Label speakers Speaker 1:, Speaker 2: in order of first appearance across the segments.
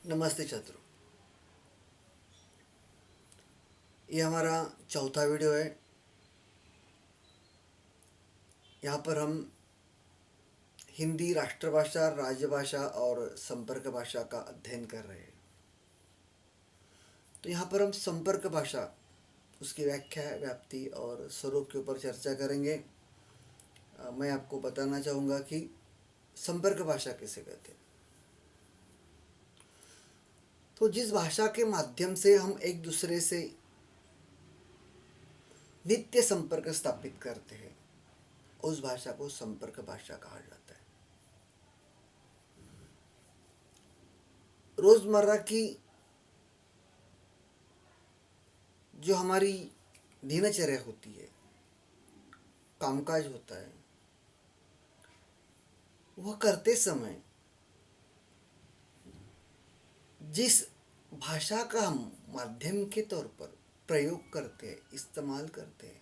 Speaker 1: नमस्ते छात्रों। ये हमारा चौथा वीडियो है। यहाँ पर हम हिंदी राष्ट्रभाषा, राज्यभाषा और संपर्क भाषा का अध्ययन कर रहे हैं। तो यहाँ पर हम संपर्क भाषा, उसकी व्याख्या, व्याप्ति और स्वरूप के ऊपर चर्चा करेंगे। मैं आपको बताना चाहूँगा कि संपर्क भाषा किसे कहते हैं। तो जिस भाषा के माध्यम से हम एक दूसरे से नित्य संपर्क स्थापित करते हैं, उस भाषा को संपर्क भाषा कहा जाता है। रोज़मर्रा की जो हमारी दिनचर्या होती है, कामकाज होता है, वह करते समय जिस भाषा का हम माध्यम के तौर पर प्रयोग करते हैं, इस्तेमाल करते हैं,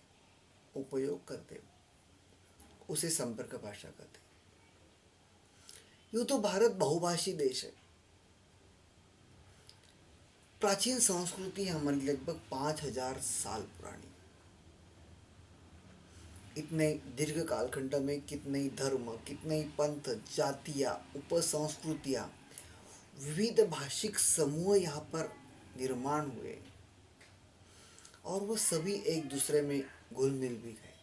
Speaker 1: उपयोग करते हैं, उसे संपर्क भाषा कहते हैं। यूँ तो भारत बहुभाषी देश है। प्राचीन संस्कृति हमारी लगभग 5,000 साल पुरानी। इतने दीर्घ कालखंड में कितने ही धर्म, कितने ही पंथ, जातियाँ, उपसंस्कृतियाँ, विविध भाषिक समूह यहाँ पर निर्माण हुए और वह सभी एक दूसरे में घुल मिल भी गए।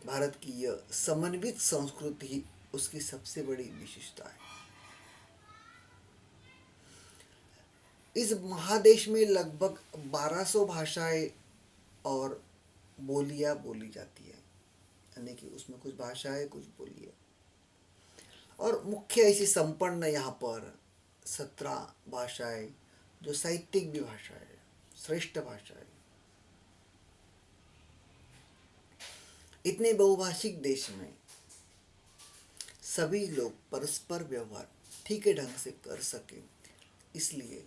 Speaker 1: भारत की यह समन्वित संस्कृति ही उसकी सबसे बड़ी विशेषता है। इस महादेश में लगभग 1200 भाषाएं और बोलियां बोली जाती है, यानी कि उसमें कुछ भाषाएं, कुछ बोलियां। और मुख्य ऐसी संपन्न यहाँ पर 17 भाषाएं, जो साहित्यिक भी भाषा है, श्रेष्ठ भाषा है। इतने बहुभाषिक देश में सभी लोग परस्पर व्यवहार ठीक ढंग से कर सके, इसलिए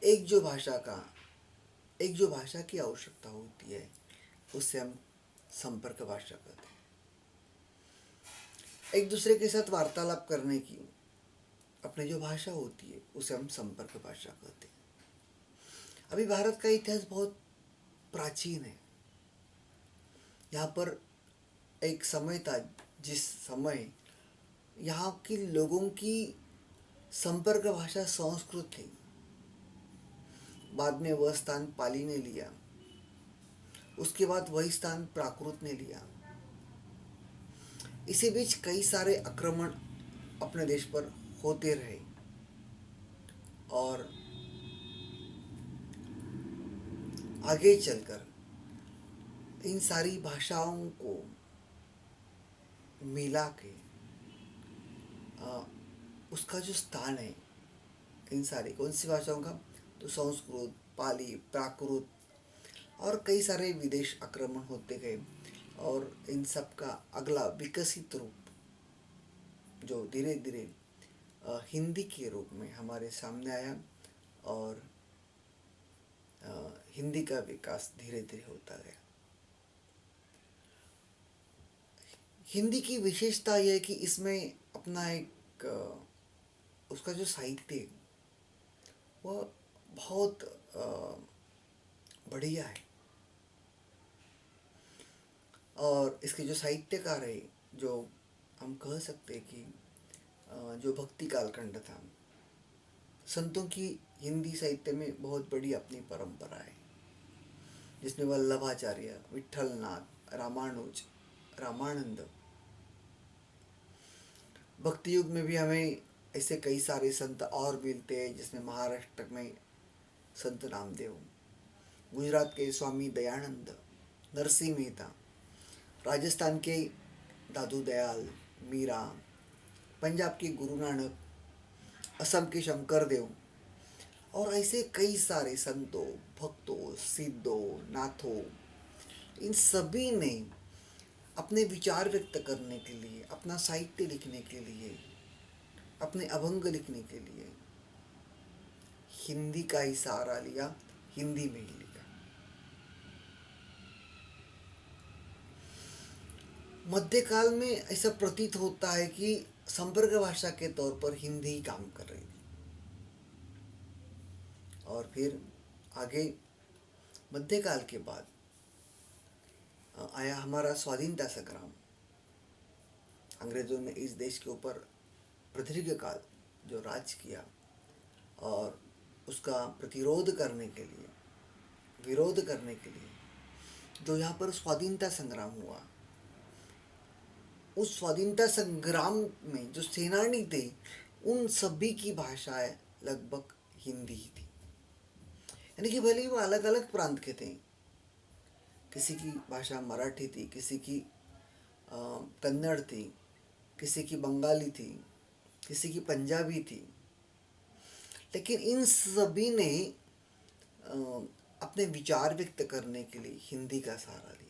Speaker 1: एक जो भाषा की आवश्यकता होती है, उससे हम संपर्क भाषा कहते हैं। एक दूसरे के साथ वार्तालाप करने की अपनी जो भाषा होती है, उसे हम संपर्क भाषा कहते हैं। अभी भारत का इतिहास बहुत प्राचीन है। यहाँ पर एक समय था जिस समय यहाँ के लोगों की संपर्क भाषा संस्कृत थी। बाद में वह स्थान पाली ने लिया, उसके बाद वही स्थान प्राकृत ने लिया। इसी बीच कई सारे आक्रमण अपने देश पर होते रहे और आगे चलकर इन सारी भाषाओं को मिला के उसका जो स्थान है, इन सारी कौन सी भाषाओं का, तो संस्कृत, पाली, प्राकृत और कई सारे विदेश आक्रमण होते गए और इन सब का अगला विकसित रूप जो धीरे धीरे हिंदी के रूप में हमारे सामने आया और हिंदी का विकास धीरे धीरे होता गया। हिंदी की विशेषता यह है कि इसमें अपना एक उसका जो साहित्य है, वह बहुत बढ़िया है। और इसके जो साहित्यकार है, जो हम कह सकते हैं कि जो भक्ति कालखंड था, संतों की हिंदी साहित्य में बहुत बड़ी अपनी परंपरा है, जिसमें वल्लभाचार्य, विठलनाथ, रामानुज, रामानंद। भक्ति युग में भी हमें ऐसे कई सारे संत और मिलते हैं, जिसमें महाराष्ट्र में संत नामदेव, गुजरात के स्वामी दयानंद, नरसिंह मेहता, राजस्थान के दादू दयाल, मीरा, पंजाब के गुरु नानक, असम के शंकर देव और ऐसे कई सारे संतों, भक्तों, सिद्धों, नाथों, इन सभी ने अपने विचार व्यक्त करने के लिए, अपना साहित्य लिखने के लिए, अपने अभंग लिखने के लिए हिंदी का ही सहारा लिया, हिंदी में ही लिखा। मध्यकाल में ऐसा प्रतीत होता है कि संपर्क भाषा के तौर पर हिंदी ही काम कर रही थी। और फिर आगे मध्यकाल के बाद आया हमारा स्वाधीनता संग्राम। अंग्रेजों ने इस देश के ऊपर प्रदीर्घ काल जो राज किया और उसका प्रतिरोध करने के लिए, विरोध करने के लिए जो यहाँ पर स्वाधीनता संग्राम हुआ, उस स्वाधीनता संग्राम में जो सेनानी थे उन सभी की भाषाएं लगभग हिंदी ही थी। यानी कि भले ही वो अलग अलग प्रांत के थे, किसी की भाषा मराठी थी, किसी की कन्नड़ थी, किसी की बंगाली थी, किसी की पंजाबी थी, लेकिन इन सभी ने अपने विचार व्यक्त करने के लिए हिंदी का सहारा लिया।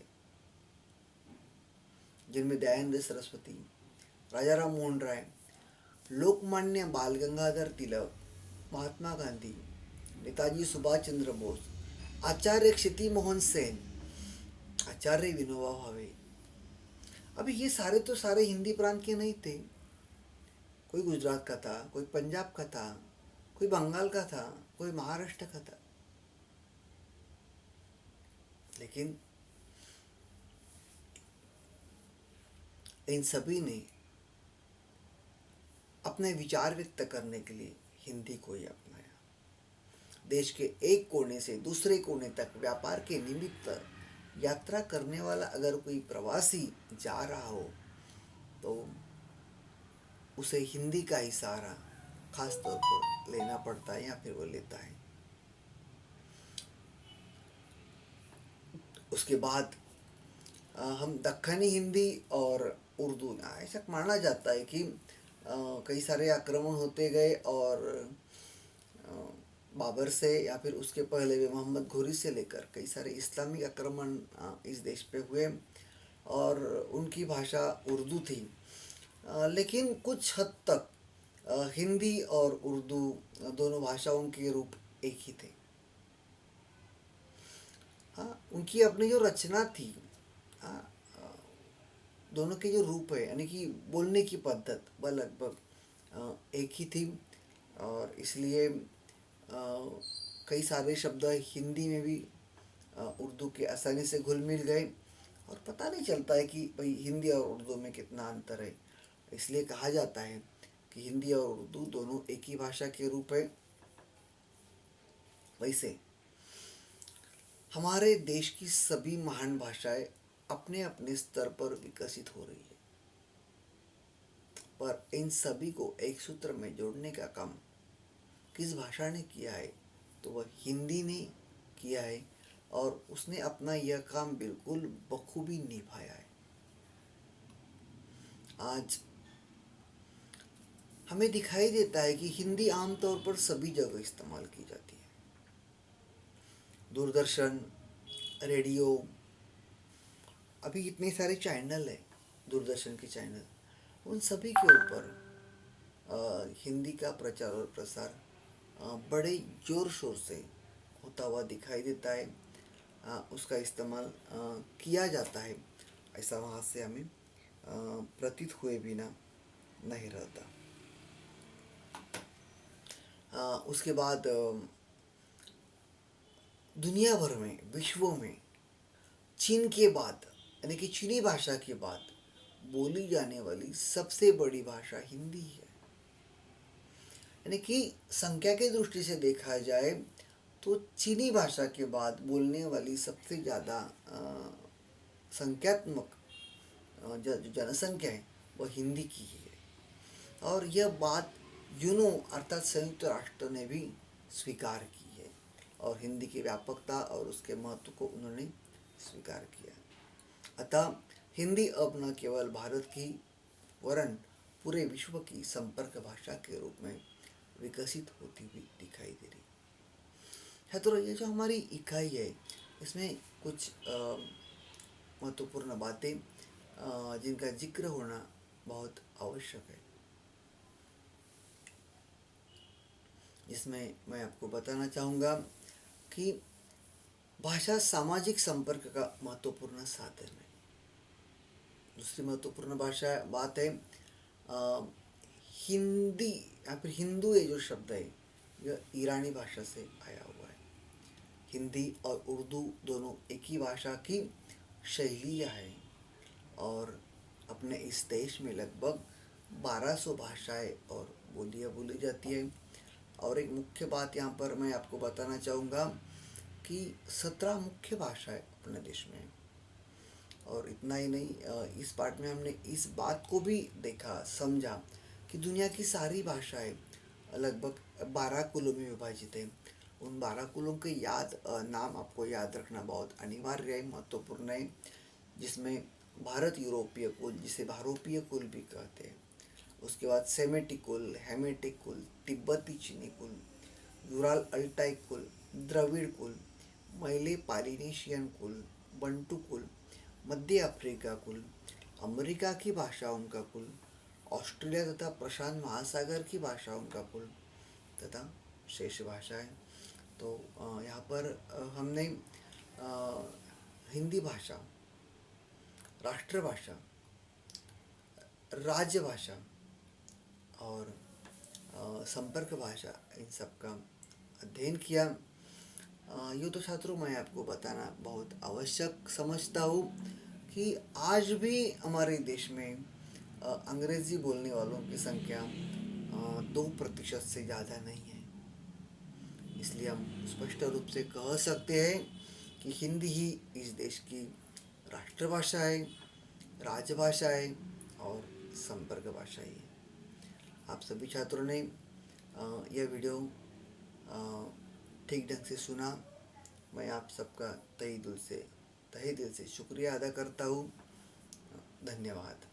Speaker 1: जिनमें दयानंद सरस्वती, राजा राम मोहन राय, लोकमान्य बाल गंगाधर तिलक, महात्मा गांधी, नेताजी सुभाष चंद्र बोस, आचार्य क्षिति मोहन सेन, आचार्य विनोबा भावे। अभी ये सारे तो सारे हिंदी प्रांत के नहीं थे। कोई गुजरात का था, कोई पंजाब का था, कोई बंगाल का था, कोई महाराष्ट्र का था। लेकिन इन सभी ने अपने विचार व्यक्त करने के लिए हिंदी को ही अपनाया। देश के एक कोने से दूसरे कोने तक व्यापार के निमित्त यात्रा करने वाला अगर कोई प्रवासी जा रहा हो तो उसे हिंदी का ही सहारा खास तौर पर लेना पड़ता है या फिर वो लेता है। उसके बाद हम दक्खनी हिंदी और उर्दू, ऐसा माना जाता है कि कई सारे आक्रमण होते गए और बाबर से या फिर उसके पहले भी मोहम्मद घोरी से लेकर कई सारे इस्लामिक आक्रमण इस देश पे हुए और उनकी भाषा उर्दू थी। लेकिन कुछ हद तक हिंदी और उर्दू दोनों भाषाओं के रूप एक ही थे। हाँ, उनकी अपनी जो रचना थी, हाँ, दोनों के जो रूप है यानी कि बोलने की पद्धत वह लगभग एक ही थी और इसलिए कई सारे शब्द हिंदी में भी उर्दू के आसानी से घुल मिल गए और पता नहीं चलता है कि भाई हिंदी और उर्दू में कितना अंतर है। इसलिए कहा जाता है कि हिंदी और उर्दू दोनों एक ही भाषा के रूप है। वैसे हमारे देश की सभी महान भाषाएं अपने अपने स्तर पर विकसित हो रही है, पर इन सभी को एक सूत्र में जोड़ने का काम किस भाषा ने किया है तो वह हिंदी ने किया है और उसने अपना यह काम बिल्कुल बखूबी निभाया है। आज हमें दिखाई देता है कि हिंदी आमतौर पर सभी जगह इस्तेमाल की जाती है। दूरदर्शन, रेडियो, अभी इतने सारे चैनल हैं, दूरदर्शन के चैनल, उन सभी के ऊपर हिंदी का प्रचार और प्रसार बड़े ज़ोर शोर से होता हुआ दिखाई देता है। उसका इस्तेमाल किया जाता है, ऐसा वहाँ से हमें प्रतीत हुए बिना नहीं रहता। उसके बाद दुनिया भर में, विश्व में चीन के बाद यानी कि चीनी भाषा के बाद बोली जाने वाली सबसे बड़ी भाषा हिंदी है। यानी कि संख्या की दृष्टि से देखा जाए तो चीनी भाषा के बाद बोलने वाली सबसे ज़्यादा संख्यात्मक जो जनसंख्या है वह हिंदी की है और यह बात यूनो अर्थात संयुक्त राष्ट्र ने भी स्वीकार की है और हिंदी की व्यापकता और उसके महत्व को उन्होंने स्वीकार किया। अतः हिंदी अब न केवल भारत की वरन पूरे विश्व की संपर्क भाषा के रूप में विकसित होती हुई दिखाई दे रही है। तो ये जो हमारी इकाई है इसमें कुछ महत्वपूर्ण बातें जिनका जिक्र होना बहुत आवश्यक है, जिसमें मैं आपको बताना चाहूँगा कि भाषा सामाजिक संपर्क का महत्वपूर्ण साधन है। दूसरी महत्वपूर्ण भाषा बात है हिंदी या फिर हिंदू, ये जो शब्द है यह ईरानी भाषा से आया हुआ है। हिंदी और उर्दू दोनों एक ही भाषा की शैलियाँ हैं और अपने इस देश में लगभग 1200 भाषाएं और बोलियाँ बोली जाती है। और एक मुख्य बात यहाँ पर मैं आपको बताना चाहूँगा कि 17 मुख्य भाषाएं अपने देश में हैं। और इतना ही नहीं, इस पार्ट में हमने इस बात को भी देखा समझा कि दुनिया की सारी भाषाएं लगभग 12 कुलों में विभाजित है। उन 12 कुलों के नाम आपको याद रखना बहुत अनिवार्य है, महत्वपूर्ण है। जिसमें भारत यूरोपीय कुल, जिसे भारोपीय कुल भी कहते हैं, उसके बाद सेमेटिक कुल, हेमेटिक कुल, तिब्बती चीनी कुल, यूराल अल्टाई कुल, द्रविड़ कुल, मैले पालिनेशियन कुल, बंटू कुल, मध्य अफ्रीका कुल, अमेरिका की भाषाओं का कुल, ऑस्ट्रेलिया तथा प्रशांत महासागर की भाषाओं का कुल तथा शेष भाषाएं। तो यहाँ पर हमने हिंदी भाषा, राष्ट्रभाषा, राज्यभाषा और संपर्क भाषा, इन सब का अध्ययन किया। यूँ तो छात्रों, मैं आपको बताना बहुत आवश्यक समझता हूँ कि आज भी हमारे देश में अंग्रेज़ी बोलने वालों की संख्या 2% से ज़्यादा नहीं है। इसलिए हम स्पष्ट रूप से कह सकते हैं कि हिंदी ही इस देश की राष्ट्रभाषा है, राजभाषा है और संपर्क भाषा ही है। आप सभी छात्रों ने यह वीडियो ठीक ढंग से सुना। मैं आप सबका तहे दिल से शुक्रिया अदा करता हूँ। धन्यवाद।